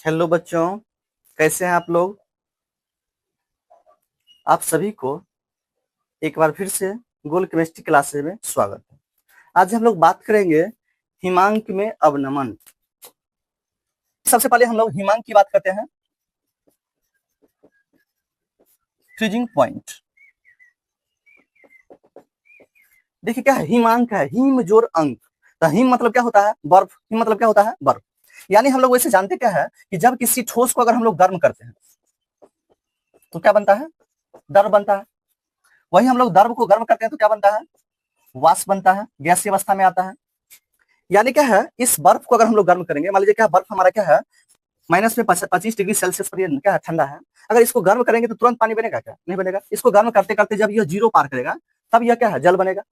Hello बच्चों, कैसे हैं आप लोग। आप सभी को एक बार फिर से गोल केमिस्ट्री क्लासेस में स्वागत है। आज हम लोग बात करेंगे हिमांक में अवनमन। सबसे पहले हम लोग हिमांक की बात करते हैं। फ्रीजिंग पॉइंट, देखिए क्या है, हिमांक है, हिम जोड़ अंक। तो हिम मतलब क्या होता है, बर्फ। हिम मतलब क्या होता है, बर्फ। यानी हम लोग वैसे जानते क्या है कि जब किसी ठोस को अगर हम लोग गर्म करते हैं तो क्या बनता है, द्रव बनता है। वही हम लोग द्रव को गर्म करते हैं तो क्या बनता है, वाष्प बनता है, गैसीय अवस्था में आता है। यानी क्या है, इस बर्फ को अगर हम लोग गर्म करेंगे, मान लीजिए क्या बर्फ हमारा क्या है, माइनस में 25 डिग्री सेल्सियस पर ये क्या है, ठंडा है। अगर इसको गर्म करेंगे तो तुरंत पानी बनेगा क्या, नहीं बनेगा। इसको गर्म करते करते जब यह जीरो पार करेगा तब यह क्या है, जल बनेगा।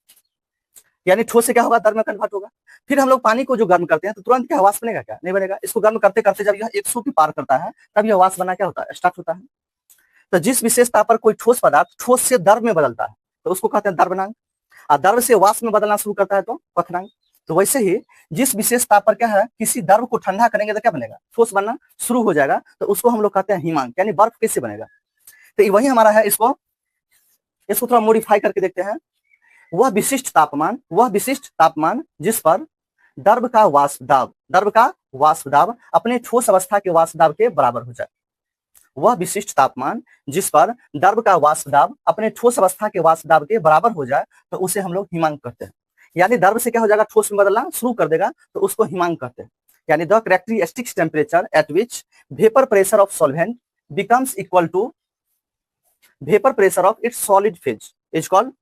यानी ठोस से क्या होगा, द्रव में कन्वर्ट होगा। फिर हम लोग पानी को जो गर्म करते हैं तो तुरंत क्या वाष्प बनेगा क्या, नहीं बनेगा। इसको गर्म करते करते जब यह 100 की पार करता है तब यह वाष्प बना क्या होता है, स्टार्ट होता है। तो जिस विशेषता पर कोई ठोस पदार्थ ठोस से द्रव में बदलता है तो उसको कहते हैं द्रवनांक, और द्रव से वाष्प में बदलना शुरू करता है तो क्वथनांक। तो वैसे ही जिस विशेषता पर क्या है, किसी द्रव को ठंडा करेंगे तो क्या बनेगा, ठोस बनना शुरू हो जाएगा, तो उसको हम लोग कहते हैं हिमांक। यानी बर्फ कैसे बनेगा, तो वही हमारा है। इसको इसको थोड़ा मॉडिफाई करके देखते हैं। वह विशिष्ट तापमान जिस पर द्रव का वाष्प दाब अपने ठोस अवस्था के वाष्प दाब के बराबर हो जाए। वह विशिष्ट तापमान जिस पर द्रव का वाष्प दाब अपने ठोस अवस्था के वाष्प दाब के बराबर हो जाए तो उसे हम लोग हिमांक कहते हैं। यानी द्रव से क्या हो जाएगा, ठोस में बदलना शुरू कर देगा तो उसको हिमांक कहते हैं। यानी the characteristic temperature at which vapour pressure of solvent becomes equal to vapour pressure of its solid phase is called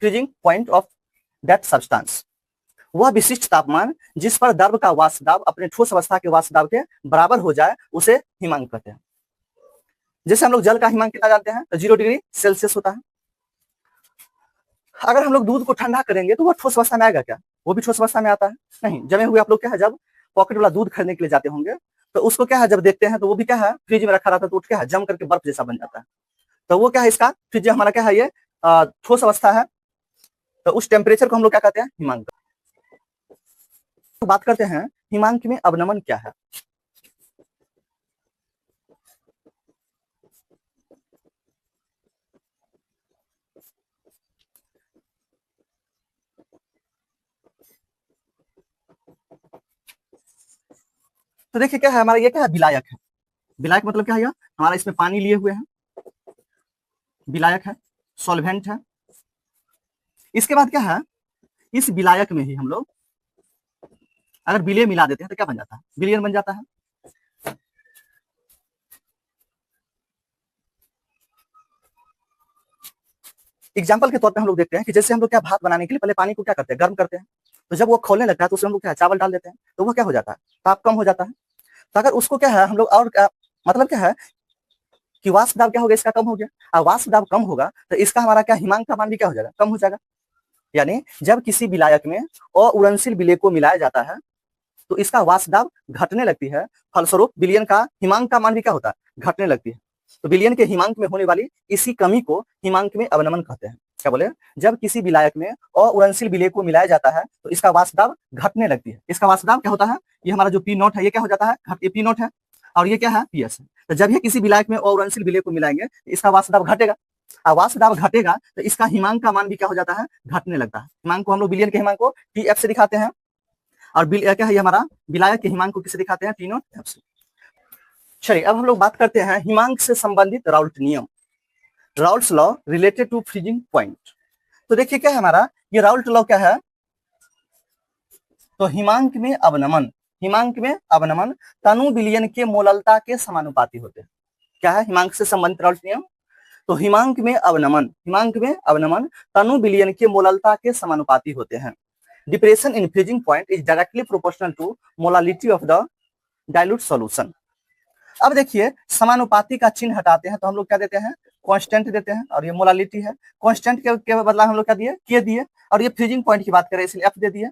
freezing point of that substance. वह विशिष्ट तापमान जिस पर द्रव का वाष्प दाब अपने ठोस अवस्था के वाष्प दाब के बराबर हो जाए उसे हिमांक कहते हैं। जैसे हम लोग जल का हिमांक कितना जानते हैं, तो 0 डिग्री सेल्सियस होता है। अगर हम लोग दूध को ठंडा करेंगे तो वह ठोस अवस्था में आएगा क्या, वो भी ठोस अवस्था में आता है, नहीं। जमे हुए आप लोग क्या है, जब पॉकेट वाला दूध खरीदने के लिए जाते होंगे तो उसको क्या है, जब देखते हैं तो वो भी क्या है, फ्रिज में रखा रहता है, तो क्या है, जम करके बर्फ जैसा बन जाता है। तो वो क्या है, इसका फ्रिज हमारा क्या है, ये ठोस अवस्था है। तो उस टेम्परेचर को हम लोग क्या कहते हैं, हिमांक। तो बात करते हैं हिमांक में अवनमन क्या है। तो देखिए क्या है, हमारा ये क्या है, विलायक है। विलायक मतलब क्या है, हमारा इसमें पानी लिए हुए हैं, विलायक है, सॉल्वेंट है। इसके बाद क्या है, इस विलायक में ही हम लोग अगर विलय मिला देते हैं तो क्या बन जाता है, विलयन बन जाता है। एग्जाम्पल के तौर पे हम लोग देखते हैं कि जैसे हम लोग क्या, भात बनाने के लिए पहले पानी को क्या करते हैं, गर्म करते हैं। तो जब वो खौलने लगता है तो उसमें हम लोग क्या, चावल डाल देते हैं, तो वो क्या हो जाता है, ताप कम हो जाता है। तो अगर उसको क्या है हम लोग और क्या, मतलब क्या है कि वाष्प दाब क्या हो गया, इसका कम हो गया। और वाष्प दाब कम होगा तो इसका हमारा क्या, हिमांक का मान भी क्या हो जाएगा, कम हो जाएगा। यानी जब किसी विलायक में अउरणशील विलेय को मिलाया जाता है तो इसका वाष्प दाब घटने लगती है। फलस्वरूप विलयन का हिमांक का मान भी क्या होता है, घटने लगती है। तो विलयन के हिमांक में होने वाली इसी कमी को हिमांक में अवनमन कहते हैं। क्या बोले, जब किसी विलायक में अउरणशील विलेय को मिलाया जाता है तो इसका वाष्प दाब घटने लगती है। इसका वाष्प दाब क्या होता है, ये हमारा जो पी नॉट है ये क्या हो जाता है, ये पी नॉट है, और ये क्या है, पीएस है। तो जब ये किसी विलायक में अउरणशील विलेय को मिलाएंगे तो इसका वाष्प दाब घटेगा, और वाष्प दाब घटेगा तो इसका हिमांक का मान भी क्या हो जाता है, घटने लगता है। हिमांक को हम लोग विलयन के हिमांक को टी एफ से दिखाते हैं, और क्या है, हमारा विलायक के हिमांक को किसे दिखाते हैं, टी नॉट एफ से। चलिए अब हम लोग बात करते हैं हिमांक से संबंधित राउल्ट नियम, Raoult's law related to freezing point. तो देखिए क्या है हमारा, ये राउल्ट लॉ क्या है, तो हिमांक में अवनमन तनु विलयन के मोललता के समानुपाती होते हैं। क्या है, हिमांक से संबंधित राउल्ट नियम, तो हिमांक में अवनमन तनु विलयन के मोललता के समानुपाती होते हैं। Depression in freezing point is directly proportional to molality of the dilute solution. अब देखिए समानुपाती का चिन्ह हटाते हैं तो हम लोग क्या देते हैं, कांस्टेंट देते हैं, और ये मोलालिटी है। कांस्टेंट के बदला हम लोग क्या दिए, के दिए, और ये फ्रीजिंग पॉइंट की बात करें इसलिए एफ दे दिए,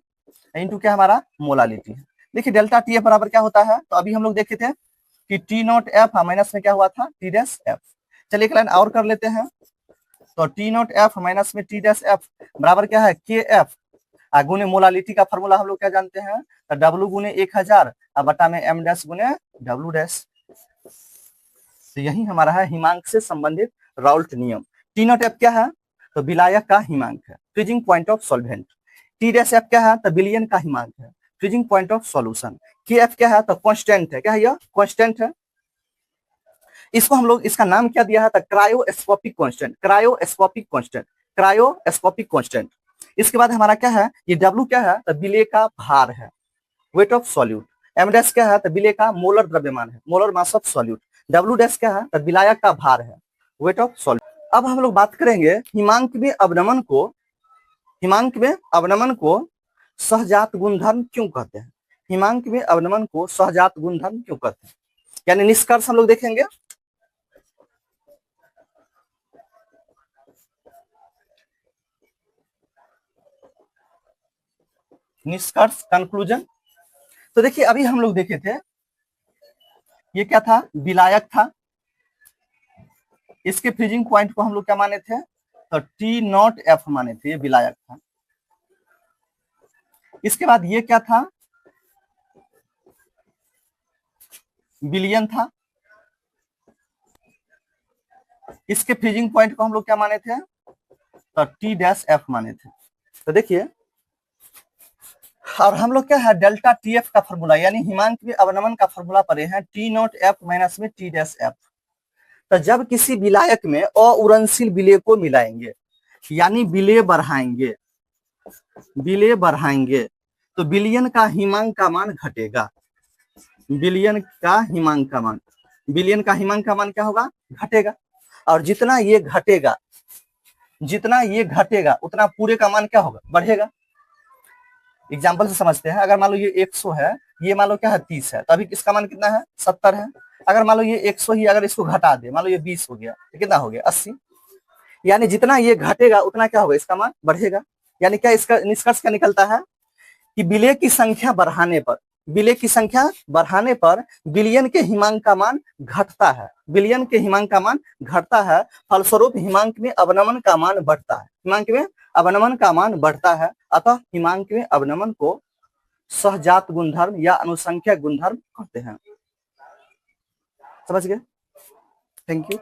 इनटू क्या हमारा मोलालिटी है। देखिए डेल्टा टी एफ बराबर क्या होता है, तो अभी हम लोग देखे थे कि टी नॉट एफ माइनस में क्या हुआ था, टी डैश एफ। चलिए एक लाइन और कर लेते हैं, तो टी नॉट एफ माइनस में टी डैश एफ बराबर क्या है, के एफ गुने मोलालिटी का फॉर्मूला हम लोग क्या जानते हैं, तो डब्ल्यू गुने 1000 बटा में एम डैश गुने डब्ल्यू डैश। तो यही हमारा है हिमांक से संबंधित राउल्ट नियम। टी नॉट एफ क्या है, तो विलायक का हिमांक है, freezing point of solvent. T dash F क्या है, तो विलयन का हिमांक है, फ्रीजिंग पॉइंट ऑफ सॉल्यूशन। के एफ क्या है, तो कांस्टेंट है, क्या है यह कांस्टेंट है। इसको हम लोग इसका नाम क्या दिया है, तो cryoscopic constant, cryoscopic constant, cryoscopic constant. इसके बाद हमारा क्या है, ये डब्ल्यू क्या है, तो विलय का भार है, weight of solute. M dash क्या है, तो विलय का मोलर द्रव्यमान है, molar mass of solute. W dash क्या है, तो विलायक का भार है, वेट ऑफ सॉल्यूट। अब हम लोग बात करेंगे हिमांक में अवनमन को, हिमांक में अवनमन को सहजात गुणधर्म क्यों कहते हैं, हिमांक में अवनमन को सहजात गुणधर्म क्यों कहते हैं, यानी निष्कर्ष हम लोग देखेंगे। निष्कर्ष, कंक्लूजन। तो देखिए अभी हम लोग देखे थे, ये क्या था, विलायक था, इसके फ्रीजिंग पॉइंट को हम लोग क्या माने थे, तो टी नॉट एफ माने थे, ये विलायक था। इसके बाद ये क्या था, विलियन था, इसके फ्रीजिंग पॉइंट को हम लोग क्या माने थे, तो टी डैश एफ माने थे। तो देखिए, और हम लोग क्या है, डेल्टा टी एफ का फॉर्मूला, यानी हिमांक में अवनमन का फॉर्मूला पढ़े हैं, टी नॉट एफ माइनस में टी डैश एफ। तो जब किसी विलायक में अउरणशील विलय को मिलाएंगे, यानी विलय बढ़ाएंगे, विलय बढ़ाएंगे, तो विलयन का हिमांक का मान घटेगा, विलयन का हिमांक का मान, विलयन का हिमांक का मान क्या होगा, घटेगा। और जितना ये घटेगा, जितना ये घटेगा उतना पूरे का मान क्या होगा, बढ़ेगा। एग्जाम्पल से समझते हैं, अगर मान लो ये 100 है, ये मान लो क्या है 30 है, तो अभी इसका मान कितना है, 70 है। अगर मान लो ये 100 ही अगर इसको घटा दे, मान लो ये 20 हो गया, तो कितना हो गया, 80। यानी जितना ये घटेगा उतना क्या होगा, इसका मान बढ़ेगा। यानी क्या इसका निष्कर्ष क्या निकलता है, कि विलय की संख्या बढ़ाने पर, विलय की संख्या बढ़ाने पर विलयन के हिमांक का मान घटता है, विलयन के हिमांक का मान घटता है, फलस्वरूप हिमांक में अवनमन का मान बढ़ता है, हिमांक में अवनमन का मान बढ़ता है। अतः हिमांक में अवनमन को सहजात गुणधर्म या अनुसंख्यक गुणधर्म कहते हैं। समझ गए, थैंक यू।